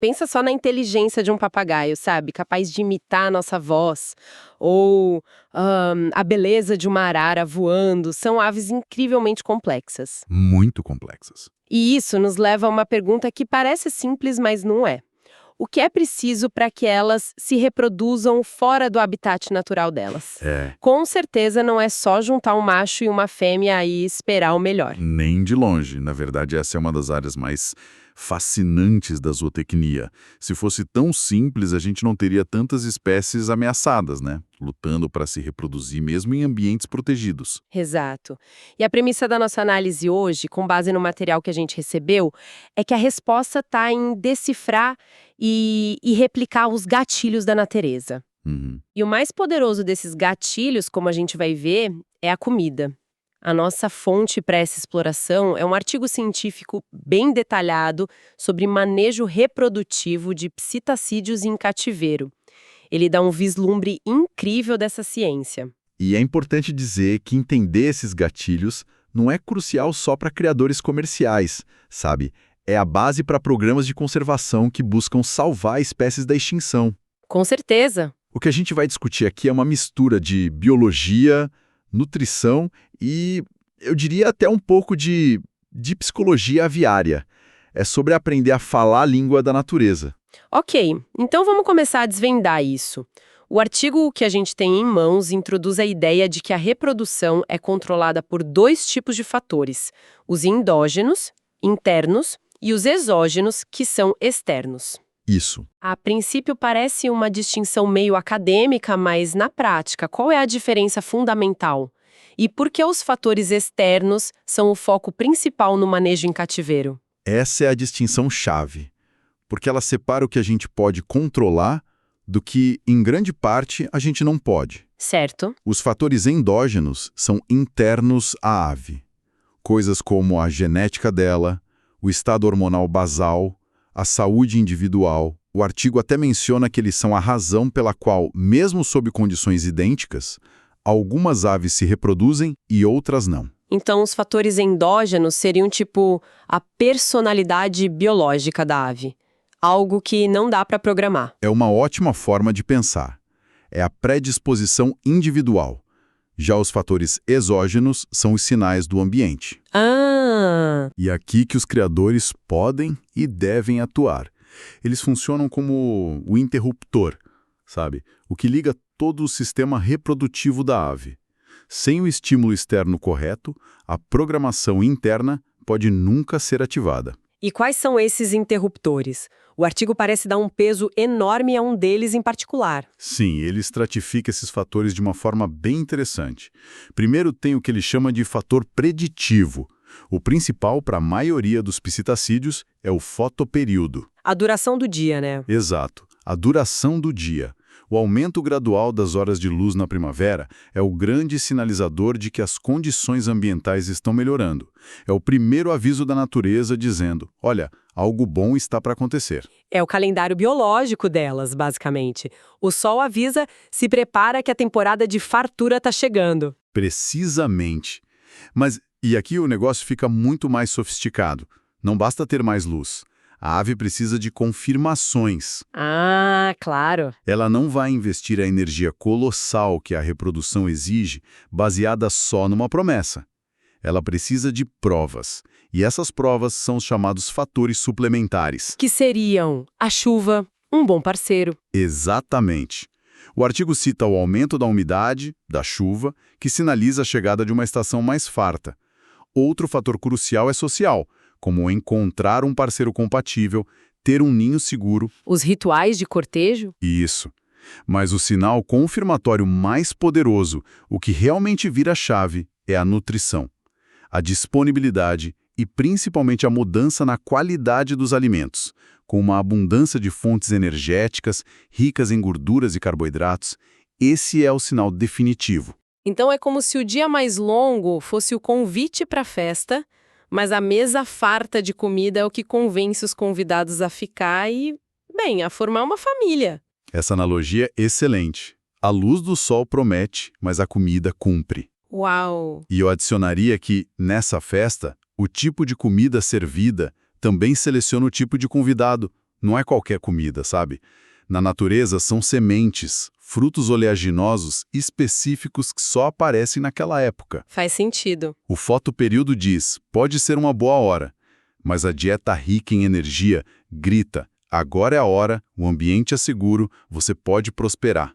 Pensa só na inteligência de um papagaio, sabe? Capaz de imitar a nossa voz. Ou a beleza de uma arara voando. São aves incrivelmente complexas. Muito complexas. E isso nos leva a uma pergunta que parece simples, mas não é. O que é preciso para que elas se reproduzam fora do habitat natural delas? Com certeza não é só juntar um macho e uma fêmea e esperar o melhor. Nem de longe. Na verdade, essa é uma das áreas mais fascinantes da zootecnia. Se fosse tão simples, a gente não teria tantas espécies ameaçadas, né? Lutando para se reproduzir mesmo em ambientes protegidos. Exato. E a premissa da nossa análise hoje, com base no material que a gente recebeu, é que a resposta está em decifrar e replicar os gatilhos da natureza. E o mais poderoso desses gatilhos, como a gente vai ver, é a comida. A nossa fonte para essa exploração é um artigo científico bem detalhado sobre manejo reprodutivo de psitacídeos em cativeiro. Ele dá um vislumbre incrível dessa ciência. E é importante dizer que entender esses gatilhos não é crucial só para criadores comerciais, sabe? É a base para programas de conservação que buscam salvar espécies da extinção. Com certeza. O que a gente vai discutir aqui é uma mistura de biologia, nutrição e, eu diria, até um pouco de psicologia aviária. É sobre aprender a falar a língua da natureza. Ok, então vamos começar a desvendar isso. O artigo que a gente tem em mãos introduz a ideia de que a reprodução é controlada por dois tipos de fatores: os endógenos, internos, e os exógenos, que são externos. Isso. A princípio parece uma distinção meio acadêmica, mas na prática, qual é a diferença fundamental? E por que os fatores externos são o foco principal no manejo em cativeiro? Essa é a distinção-chave, porque ela separa o que a gente pode controlar do que, em grande parte, a gente não pode. Certo. Os fatores endógenos são internos à ave. Coisas como a genética dela, o estado hormonal basal, a saúde individual. O artigo até menciona que eles são a razão pela qual, mesmo sob condições idênticas, algumas aves se reproduzem e outras não. Então, os fatores endógenos seriam tipo a personalidade biológica da ave. Algo que não dá para programar. É uma ótima forma de pensar. É a predisposição individual. Já os fatores exógenos são os sinais do ambiente. E aqui que os criadores podem e devem atuar. Eles funcionam como o interruptor, sabe? O que liga todo o sistema reprodutivo da ave. Sem o estímulo externo correto, a programação interna pode nunca ser ativada. E quais são esses interruptores? O artigo parece dar um peso enorme a um deles em particular. Sim, ele estratifica esses fatores de uma forma bem interessante. Primeiro tem o que ele chama de fator preditivo. O principal para a maioria dos psitacídeos é o fotoperíodo. A duração do dia, né? Exato, a duração do dia. O aumento gradual das horas de luz na primavera é o grande sinalizador de que as condições ambientais estão melhorando. É o primeiro aviso da natureza dizendo, olha, algo bom está para acontecer. É o calendário biológico delas, basicamente. O sol avisa, se prepara que a temporada de fartura está chegando. Precisamente. Mas, e aqui o negócio fica muito mais sofisticado. Não basta ter mais luz. A ave precisa de confirmações. Ah, claro. Ela não vai investir a energia colossal que a reprodução exige, baseada só numa promessa. Ela precisa de provas. E essas provas são os chamados fatores suplementares. Que seriam a chuva, um bom parceiro. Exatamente. O artigo cita o aumento da umidade, da chuva, que sinaliza a chegada de uma estação mais farta. Outro fator crucial é social, como encontrar um parceiro compatível, ter um ninho seguro. Os rituais de cortejo? Isso. Mas o sinal confirmatório mais poderoso, o que realmente vira a chave, é a nutrição. A disponibilidade e principalmente a mudança na qualidade dos alimentos, com uma abundância de fontes energéticas, ricas em gorduras e carboidratos. Esse é o sinal definitivo. Então é como se o dia mais longo fosse o convite para a festa, mas a mesa farta de comida é o que convence os convidados a ficar e, bem, a formar uma família. Essa analogia é excelente. A luz do sol promete, mas a comida cumpre. Uau! E eu adicionaria que, nessa festa, o tipo de comida servida também seleciona o tipo de convidado, Não é qualquer comida, sabe? Na natureza são sementes, frutos oleaginosos específicos que só aparecem naquela época. Faz sentido. O fotoperíodo diz, pode ser uma boa hora, mas a dieta rica em energia grita, agora é a hora, o ambiente é seguro, você pode prosperar.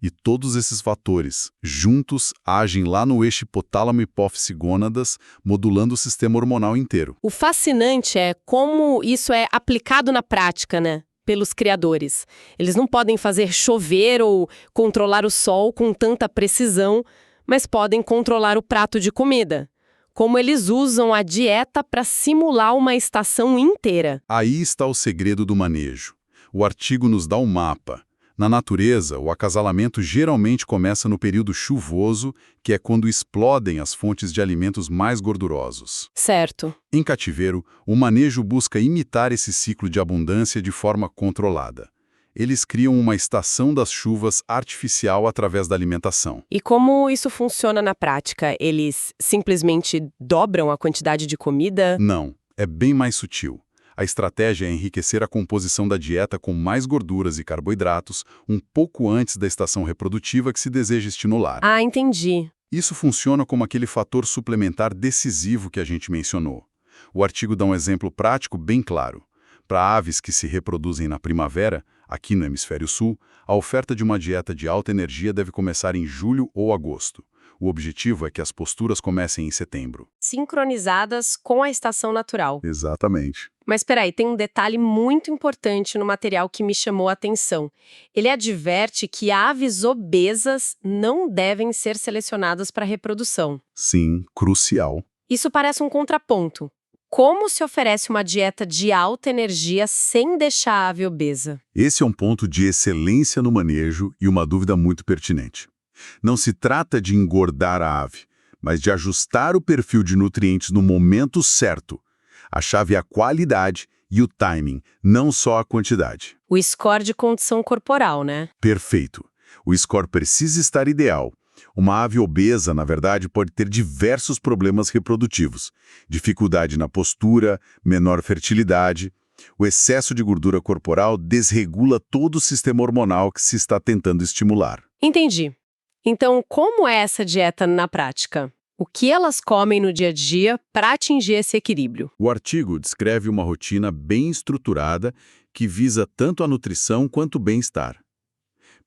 E todos esses fatores, juntos, agem lá no eixo hipotálamo-hipófise-gônadas, modulando o sistema hormonal inteiro. O fascinante é como isso é aplicado na prática, né? Pelos criadores. Eles não podem fazer chover ou controlar o sol com tanta precisão, mas podem controlar o prato de comida. Como eles usam a dieta para simular uma estação inteira. Aí está o segredo do manejo. O artigo nos dá um mapa. Na natureza, o acasalamento geralmente começa no período chuvoso, que é quando explodem as fontes de alimentos mais gordurosos. Certo. Em cativeiro, o manejo busca imitar esse ciclo de abundância de forma controlada. Eles criam uma estação das chuvas artificial através da alimentação. E como isso funciona na prática? Eles simplesmente dobram a quantidade de comida? Não, é bem mais sutil. A estratégia é enriquecer a composição da dieta com mais gorduras e carboidratos um pouco antes da estação reprodutiva que se deseja estimular. Ah, entendi. Isso funciona como aquele fator suplementar decisivo que a gente mencionou. O artigo dá um exemplo prático bem claro. Para aves que se reproduzem na primavera, aqui no hemisfério sul, a oferta de uma dieta de alta energia deve começar em julho ou agosto. O objetivo é que as posturas comecem em setembro. Sincronizadas com a estação natural. Exatamente. Mas peraí, tem um detalhe muito importante no material que me chamou a atenção. Ele adverte que aves obesas não devem ser selecionadas para reprodução. Sim, crucial. Isso parece um contraponto. Como se oferece uma dieta de alta energia sem deixar a ave obesa? Esse é um ponto de excelência no manejo e uma dúvida muito pertinente. Não se trata de engordar a ave, mas de ajustar o perfil de nutrientes no momento certo. A chave é a qualidade e o timing, não só a quantidade. O score de condição corporal, né? Perfeito. O score precisa estar ideal. Uma ave obesa, na verdade, pode ter diversos problemas reprodutivos. Dificuldade na postura, menor fertilidade. O excesso de gordura corporal desregula todo o sistema hormonal que se está tentando estimular. Entendi. Então, como é essa dieta na prática? O que elas comem no dia a dia para atingir esse equilíbrio? O artigo descreve uma rotina bem estruturada que visa tanto a nutrição quanto o bem-estar.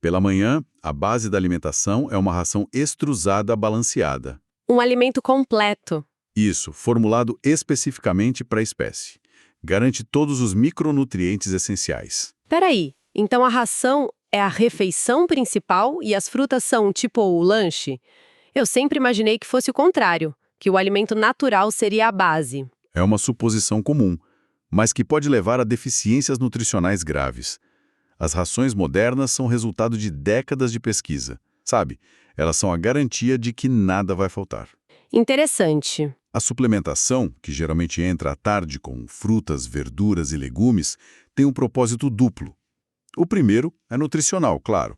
Pela manhã, a base da alimentação é uma ração extrusada balanceada. Um alimento completo. Isso, formulado especificamente para a espécie. Garante todos os micronutrientes essenciais. Peraí, então a ração é a refeição principal e as frutas são tipo o lanche? Eu sempre imaginei que fosse o contrário, que o alimento natural seria a base. É uma suposição comum, mas que pode levar a deficiências nutricionais graves. As rações modernas são resultado de décadas de pesquisa. Sabe, elas são a garantia de que nada vai faltar. Interessante. A suplementação, que geralmente entra à tarde com frutas, verduras e legumes, tem um propósito duplo. O primeiro é nutricional, claro,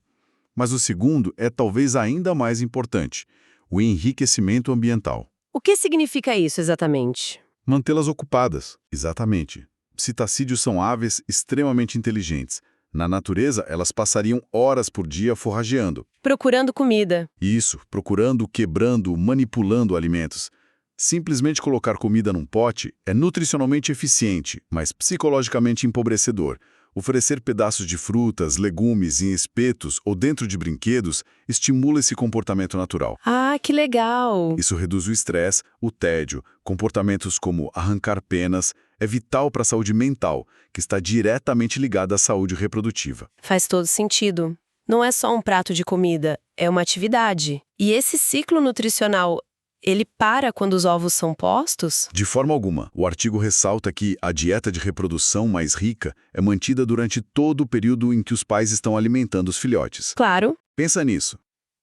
mas o segundo é talvez ainda mais importante, o enriquecimento ambiental. O que significa isso exatamente? Mantê-las ocupadas, exatamente. Citacídeos são aves extremamente inteligentes. Na natureza, elas passariam horas por dia forrageando. Procurando comida. Isso, procurando, quebrando, manipulando alimentos. Simplesmente colocar comida num pote é nutricionalmente eficiente, mas psicologicamente empobrecedor. Oferecer pedaços de frutas, legumes em espetos ou dentro de brinquedos estimula esse comportamento natural. Ah, que legal! Isso reduz o estresse, o tédio, comportamentos como arrancar penas, é vital para a saúde mental, que está diretamente ligada à saúde reprodutiva. Faz todo sentido. Não é só um prato de comida, é uma atividade. E esse ciclo nutricional, ele para quando os ovos são postos? De forma alguma. O artigo ressalta que a dieta de reprodução mais rica é mantida durante todo o período em que os pais estão alimentando os filhotes. Claro. Pensa nisso.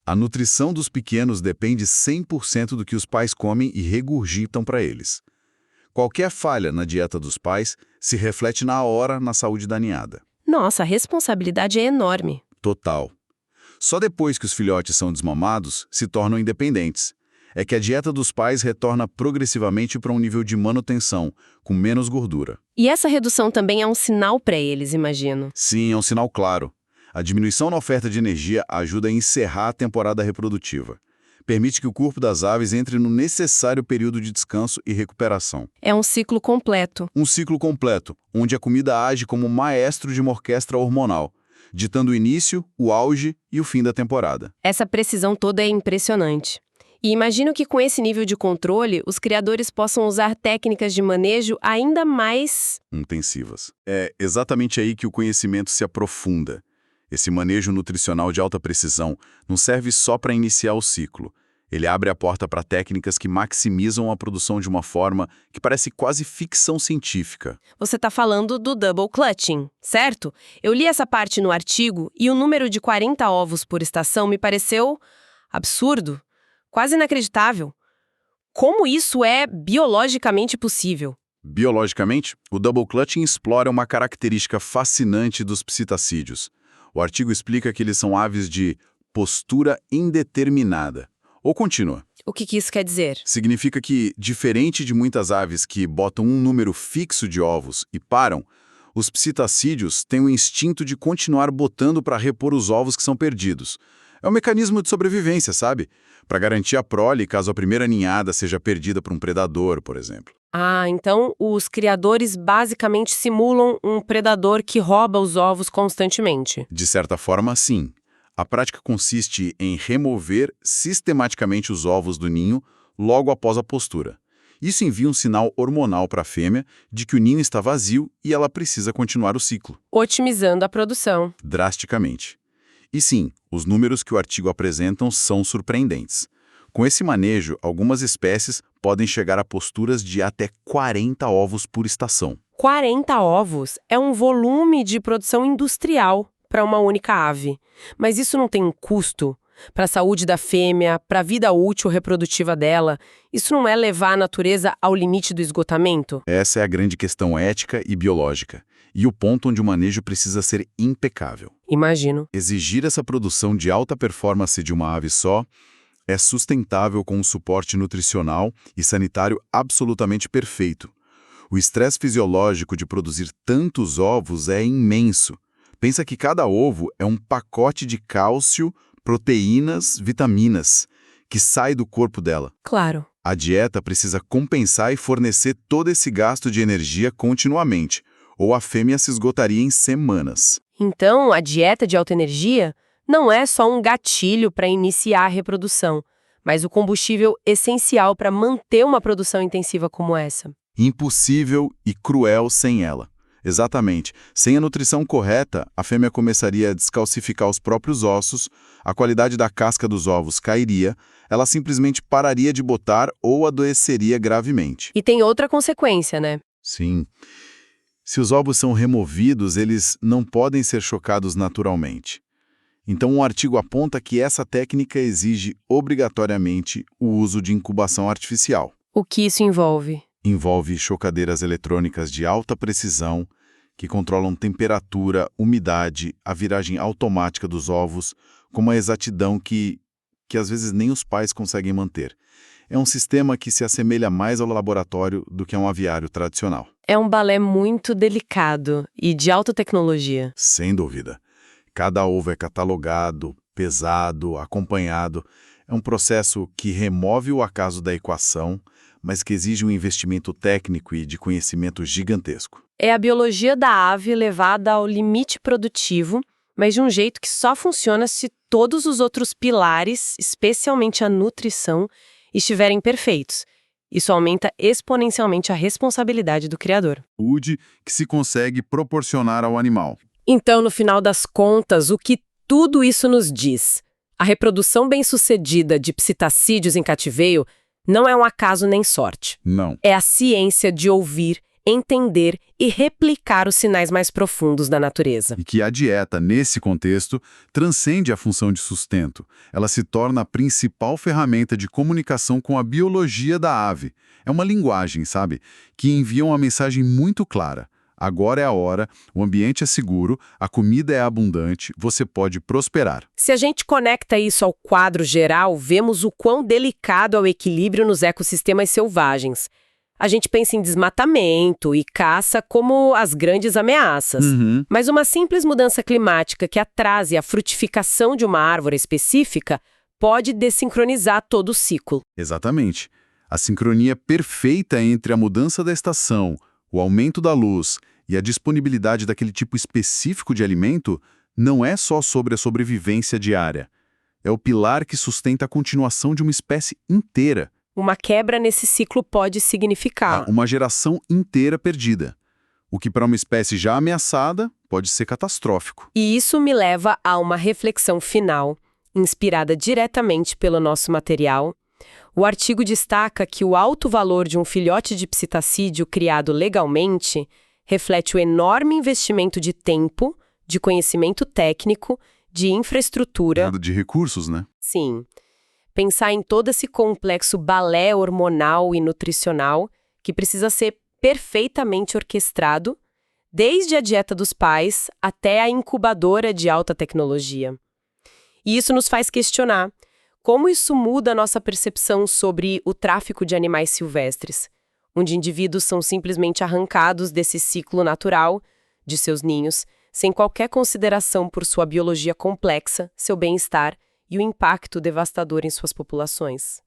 A nutrição dos pequenos depende 100% do que os pais comem e regurgitam para eles. Qualquer falha na dieta dos pais se reflete na hora na saúde da ninhada. Nossa, a responsabilidade é enorme. Total. Só depois que os filhotes são desmamados, se tornam independentes. é que a dieta dos pais retorna progressivamente para um nível de manutenção, com menos gordura. E essa redução também é um sinal para eles, imagino. Sim, é um sinal claro. A diminuição na oferta de energia ajuda a encerrar a temporada reprodutiva. Permite que o corpo das aves entre no necessário período de descanso e recuperação. É um ciclo completo. Um ciclo completo, onde a comida age como maestro de uma orquestra hormonal, ditando o início, o auge e o fim da temporada. Essa precisão toda é impressionante. E imagino que com esse nível de controle, os criadores possam usar técnicas de manejo ainda mais intensivas. É exatamente aí que o conhecimento se aprofunda. Esse manejo nutricional de alta precisão não serve só para iniciar o ciclo. Ele abre a porta para técnicas que maximizam a produção de uma forma que parece quase ficção científica. Você está falando do double clutching, certo? Eu li essa parte no artigo e o número de 40 ovos por estação me pareceu absurdo, quase inacreditável. Como isso é biologicamente possível? Biologicamente, o double clutching explora uma característica fascinante dos psitacídeos. O artigo explica que eles são aves de postura indeterminada, ou contínua. O que isso quer dizer? Significa que, diferente de muitas aves que botam um número fixo de ovos e param, os psitacídeos têm o instinto de continuar botando para repor os ovos que são perdidos. É um mecanismo de sobrevivência, sabe? Para garantir a prole caso a primeira ninhada seja perdida por um predador, por exemplo. Ah, então os criadores basicamente simulam um predador que rouba os ovos constantemente. De certa forma, sim. A prática consiste em remover sistematicamente os ovos do ninho logo após a postura. Isso envia um sinal hormonal para a fêmea de que o ninho está vazio e ela precisa continuar o ciclo. Otimizando a produção. Drasticamente. E sim, os números que o artigo apresentam são surpreendentes. Com esse manejo, algumas espécies podem chegar a posturas de até 40 ovos por estação. 40 ovos é um volume de produção industrial para uma única ave. Mas isso não tem um custo para a saúde da fêmea, para a vida útil reprodutiva dela? Isso não é levar a natureza ao limite do esgotamento? Essa é a grande questão ética e biológica. E o ponto onde o manejo precisa ser impecável. Imagino. Exigir essa produção de alta performance de uma ave só é sustentável com um suporte nutricional e sanitário absolutamente perfeito. O estresse fisiológico de produzir tantos ovos é imenso. Pensa que cada ovo é um pacote de cálcio, proteínas, vitaminas, que sai do corpo dela. Claro. A dieta precisa compensar e fornecer todo esse gasto de energia continuamente, ou a fêmea se esgotaria em semanas. Então, a dieta de alta energia não é só um gatilho para iniciar a reprodução, mas o combustível essencial para manter uma produção intensiva como essa. Impossível e cruel sem ela. Exatamente. Sem a nutrição correta, a fêmea começaria a descalcificar os próprios ossos, a qualidade da casca dos ovos cairia, ela simplesmente pararia de botar ou adoeceria gravemente. E tem outra consequência, né? Sim. Se os ovos são removidos, eles não podem ser chocados naturalmente. Então, um artigo aponta que essa técnica exige obrigatoriamente o uso de incubação artificial. O que isso envolve? Envolve chocadeiras eletrônicas de alta precisão que controlam temperatura, umidade, a viragem automática dos ovos com uma exatidão que às vezes nem os pais conseguem manter. É um sistema que se assemelha mais ao laboratório do que a um aviário tradicional. É um balé muito delicado e de alta tecnologia. Sem dúvida. Cada ovo é catalogado, pesado, acompanhado. É um processo que remove o acaso da equação, mas que exige um investimento técnico e de conhecimento gigantesco. É a biologia da ave levada ao limite produtivo, mas de um jeito que só funciona se todos os outros pilares, especialmente a nutrição, estiverem perfeitos. Isso aumenta exponencialmente a responsabilidade do criador. Saúde que se consegue proporcionar ao animal. Então, no final das contas, o que tudo isso nos diz? A reprodução bem-sucedida de psitacídeos em cativeiro não é um acaso nem sorte. Não. É a ciência de ouvir, entender e replicar os sinais mais profundos da natureza. E que a dieta, nesse contexto, transcende a função de sustento. Ela se torna a principal ferramenta de comunicação com a biologia da ave. É uma linguagem, sabe, que envia uma mensagem muito clara. Agora é a hora, o ambiente é seguro, a comida é abundante, você pode prosperar. Se a gente conecta isso ao quadro geral, vemos o quão delicado é o equilíbrio nos ecossistemas selvagens. A gente pensa em desmatamento e caça como as grandes ameaças. Mas uma simples mudança climática que atrase a frutificação de uma árvore específica pode desincronizar todo o ciclo. Exatamente. A sincronia perfeita entre a mudança da estação, o aumento da luz e a disponibilidade daquele tipo específico de alimento não é só sobre a sobrevivência diária. É o pilar que sustenta a continuação de uma espécie inteira. Uma quebra nesse ciclo pode significar uma geração inteira perdida. O que para uma espécie já ameaçada pode ser catastrófico. E isso me leva a uma reflexão final, inspirada diretamente pelo nosso material. O artigo destaca que o alto valor de um filhote de psitacídeo criado legalmente reflete o enorme investimento de tempo, de conhecimento técnico, de infraestrutura. De recursos, né? Sim. Pensar em todo esse complexo balé hormonal e nutricional que precisa ser perfeitamente orquestrado, desde a dieta dos pais até a incubadora de alta tecnologia. E isso nos faz questionar como isso muda a nossa percepção sobre o tráfico de animais silvestres, onde indivíduos são simplesmente arrancados desse ciclo natural de seus ninhos, sem qualquer consideração por sua biologia complexa, seu bem-estar e o impacto devastador em suas populações.